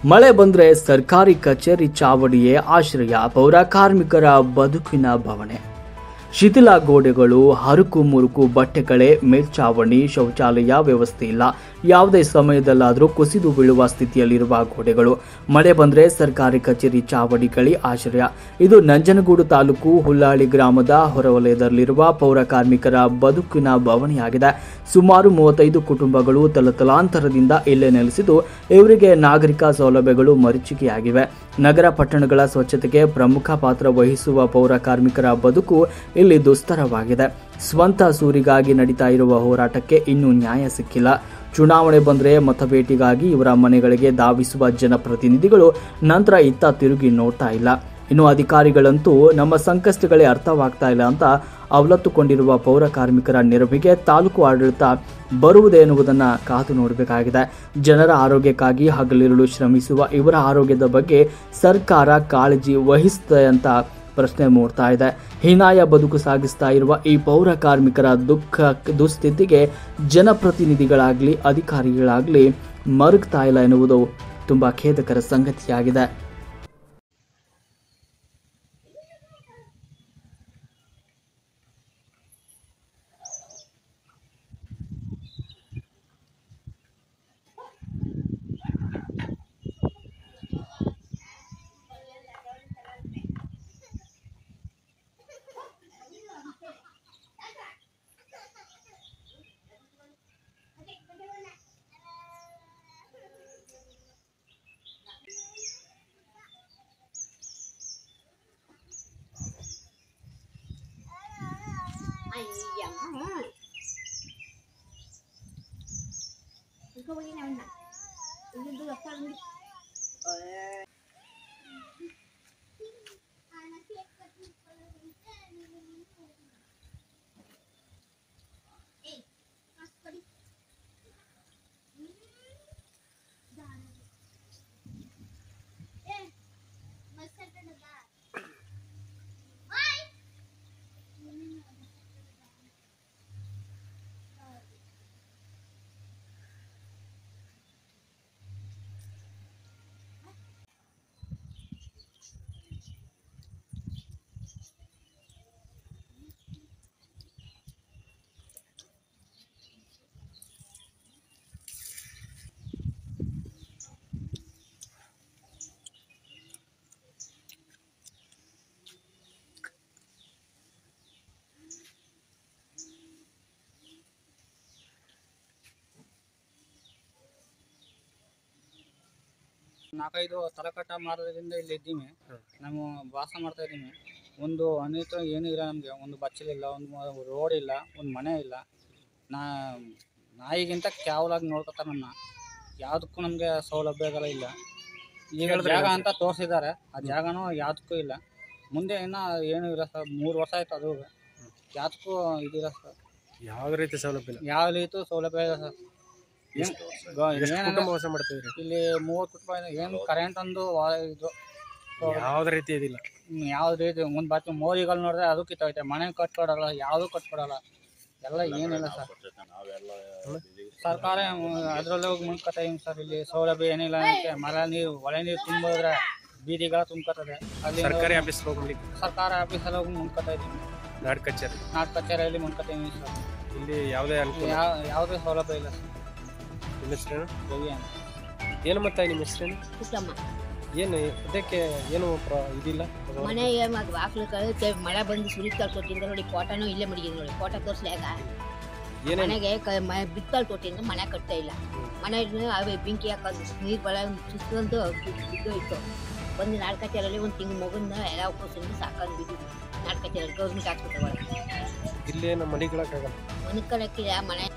ಮಳೆ ಬಂದ್ರೆ ಸರ್ಕಾರಿ ಕಚೇರಿ ಚಾವಡಿಯೇ ಆಶ್ರಯ, ಪೌರ ಕಾರ್ಮಿಕರ ಬದುಕಿನ ಭವನೆ. ಶಿಥಿಲ ಗೋಡೆಗಳು, ಹರುಕು ಮುರುಕು ಬಟ್ಟೆಗಳೇ ಮೇಲ್ಚಾವಣಿ, ಶೌಚಾಲಯ ವ್ಯವಸ್ಥೆ ಇಲ್ಲ. ಯಾವುದೇ ಸಮಯದಲ್ಲಾದರೂ ಕುಸಿದು ಬೀಳುವ ಸ್ಥಿತಿಯಲ್ಲಿರುವ ಗೋಡೆಗಳು. ಮಳೆ ಬಂದ್ರೆ ಸರ್ಕಾರಿ ಕಚೇರಿ ಚಾವಡಿಗಳೇ ಆಶ್ರಯ. ಇದು ನಂಜನಗೂಡು ತಾಲೂಕು ಹುಲ್ಲಾಳಿ ಗ್ರಾಮದ ಹೊರವಲಯದಲ್ಲಿರುವ ಪೌರ ಕಾರ್ಮಿಕರ ಬದುಕಿನ ಭವನೆಯಾಗಿದೆ. ಸುಮಾರು 35 ಕುಟುಂಬಗಳು ತಲತಲಾಂತರದಿಂದ ಇಲ್ಲೇ ನೆಲೆಸಿದ್ದು ಇವರಿಗೆ ನಾಗರಿಕ ಸೌಲಭ್ಯಗಳು ಮರೀಚಿಕೆಯಾಗಿವೆ. ನಗರ ಪಟ್ಟಣಗಳ ಸ್ವಚ್ಛತೆಗೆ ಪ್ರಮುಖ ಪಾತ್ರ ವಹಿಸುವ ಪೌರ ಕಾರ್ಮಿಕರ ಬದುಕು ಇಲ್ಲಿ ದುಸ್ತರವಾಗಿದೆ. ಸ್ವಂತ ಸೂರಿಗಾಗಿ ನಡೀತಾ ಇರುವ ಹೋರಾಟಕ್ಕೆ ಇನ್ನೂ ನ್ಯಾಯ ಸಿಕ್ಕಿಲ್ಲ. ಚುನಾವಣೆ ಬಂದರೆ ಮತಬೇಟಿಗಾಗಿ ಇವರ ಮನೆಗಳಿಗೆ ಧಾವಿಸುವ ಜನಪ್ರತಿನಿಧಿಗಳು ನಂತರ ಇತ್ತ ತಿರುಗಿ ನೋಡ್ತಾ ಇಲ್ಲ. ಇನ್ನು ಅಧಿಕಾರಿಗಳಂತೂ ನಮ್ಮ ಸಂಕಷ್ಟಗಳೇ ಅರ್ಥವಾಗ್ತಾ ಇಲ್ಲ ಅಂತ ಅವಲತ್ತುಕೊಂಡಿರುವ ಪೌರ ಕಾರ್ಮಿಕರ ನೆರವಿಗೆ ತಾಲೂಕು ಆಡಳಿತ ಬರುವುದೇ ಎನ್ನುವುದನ್ನು ಕಾದು ನೋಡಬೇಕಾಗಿದೆ. ಜನರ ಆರೋಗ್ಯಕ್ಕಾಗಿ ಹಗಲಿರುಳು ಶ್ರಮಿಸುವ ಇವರ ಆರೋಗ್ಯದ ಬಗ್ಗೆ ಸರ್ಕಾರ ಕಾಳಜಿ ವಹಿಸುತ್ತೆ ಅಂತ ಪ್ರಶ್ನೆ ಮೂಡ್ತಾ ಇದೆ. ಹೀನಾಯ ಬದುಕು ಸಾಗಿಸ್ತಾ ಇರುವ ಈ ಪೌರ ಕಾರ್ಮಿಕರ ದುಸ್ಥಿತಿಗೆ ಜನಪ್ರತಿನಿಧಿಗಳಾಗಲಿ ಅಧಿಕಾರಿಗಳಾಗಲಿ ಮರುಗ್ತಾ ಇಲ್ಲ ಎನ್ನುವುದು ತುಂಬಾ ಖೇದಕರ ಸಂಗತಿಯಾಗಿದೆ. ನಾಲ್ಕೈದು ತಲಕಟ್ಟ ಮಾರೋದ್ರಿಂದ ಇಲ್ಲಿ ಇದ್ದೀವಿ. ನಾವು ವಾಸ ಮಾಡ್ತಾ ಇದ್ದೀವಿ. ಒಂದು ಅನಿತ ಏನೂ ಇಲ್ಲ ನಮಗೆ. ಒಂದು ಬಚ್ಚಲಿಲ್ಲ, ಒಂದು ರೋಡ್ ಇಲ್ಲ, ಒಂದು ಮನೆ ಇಲ್ಲ. ನಾಯಿಗಿಂತ ಕೇವಲಾಗಿ ನೋಡ್ಕೊತಾರೆ ನಮ್ಮ. ಯಾವುದಕ್ಕೂ ನಮಗೆ ಸೌಲಭ್ಯಗಳು ಇಲ್ಲ. ಈಗ ಜಾಗ ಅಂತ ತೋರಿಸಿದ್ದಾರೆ, ಆ ಜಾಗನೂ ಯಾವುದಕ್ಕೂ ಇಲ್ಲ. ಮುಂದೆ ಇನ್ನೂ ಏನೂ ಇಲ್ಲ ಸರ್. 3 ವರ್ಷ ಆಯ್ತು, ಅದು ಯಾವುದಕ್ಕೂ ಇದಿಲ್ಲ ಸರ್. ಯಾವ ರೀತಿ ಸೌಲಭ್ಯ ಇಲ್ಲ? ಯಾವ ರೀತಿ ಸೌಲಭ್ಯ ಇಲ್ಲ ಸರ್. ಮೋಸ ಮಾಡ್ತಿದ್ರಿ ಇಲ್ಲಿ 30 ಕುಟುಂಬ. ಏನು ಕರೆಂಟ್ ಒಂದು ಇದು ಯಾವ್ದು ರೀತಿ ಇದಿಲ್ಲ. ಯಾವ್ದು ರೀತಿ ಮುಂದೆ ಬಾಕಿ ಮೋರಿಗಳು ನೋಡಿದ್ರೆ ಅದು ಕಿತ್ತೋಯ್ತೆ. ಮನೆ ಕಟ್ಕೊಡಲ್ಲ, ಯಾವುದೂ ಕಟ್ಕೊಡಲ್ಲ. ಎಲ್ಲ ಏನಿಲ್ಲ ಸರ್. ಸರ್ಕಾರ ಅದರಲ್ಲೇ ಹೋಗಿ ಮುನ್ಕತ್ತಾ ಇದೀನಿ ಸರ್. ಇಲ್ಲಿ ಸೌಲಭ್ಯ ಏನಿಲ್ಲ. ಮರ ನೀರು, ಒಳೆ ನೀರು ತುಂಬಿದ್ರೆ ಬೀದಿಗಳ ತುಂಬ್ಕೊತದೆ. ಅಲ್ಲಿ ಸರ್ಕಾರಿ ಆಫೀಸ್ ಹೋಗ್ಲಿಕ್ಕೆ ಸರ್ಕಾರ ಆಫೀಸಲ್ಲಿ ಹೋಗಿ ಮುನ್ಕತ್ತಾ ಇದ್ದೀನಿ. ನಾಡ್ ಕಚೇರಿಯಲ್ಲಿ ಮುನ್ಕತ್ತಾ ಇದೀನಿ ಸರ್. ಇಲ್ಲಿ ಯಾವುದೇ ಅನುಕೂಲ, ಯಾವುದೇ ಸೌಲಭ್ಯ ಇಲ್ಲ ಸರ್. ನಿಮ್ಮ ಹೆಸರೇನು? ರವಿ ಅಂತ. ಏನು ಮತ್ತೆ ನಿಮ್ಮ ಹೆಸರೇನು? ಪುಟ್ಟಮ್ಮ. ಏನು ಇದಕ್ಕೆ ಏನು ಇದಿಲ್ಲ? ಮನೆಗೆ ಬಾಕ್ಲು ಕಳಿತೆ. ಮಳೆ ಬಂದು ಸುರಿತಾಲ್ ತೊಟ್ಟಿಂದ ನೋಡಿ, ಕೋಟನೂ ಇಲ್ಲೇ ಮಡಗಿದೆ ನೋಡಿ. ಕೋಟ ತೋರಿಸ್ಲಾಗ ಮನೆಗೆ ಬಿತ್ತಲ್ ತೊಟ್ಟಿಂದ ಮನೆ ಕಟ್ತಾ ಇಲ್ಲ. ಮನೆ ಅವೇ ಬೆಂಕಿ ಹಾಕೋದು, ನೀರು ಬಳ ಸುತ್ತಂದು ಬಿದ್ದೋಯ್ತು. ಬಂದು ನಾಡ್ ಕಚೇರಿಯಲ್ಲಿ ಒಂದು ತಿಂಗಳು ಮಗನ್ನ ಎಲ್ಲ ಕೂಸಿಂದ ಸಾಕೊಂಡು ಬಿದ್ದಿದ್ದು. ನಾಡ್ ಕಚೇರಿಯಲ್ಲಿ ಗೌರ್ಮೆಂಟ್ ಹಾಸ್ಪಿಟಲ್ ಒಳಗೆ ಇಲ್ಲೇನು ಮನೆಗಳಕ್ಕಾಗಲ್ಲ. ಮನೆ ಕಳಕ್ಕಿಲ್ಲ. ಮನೆ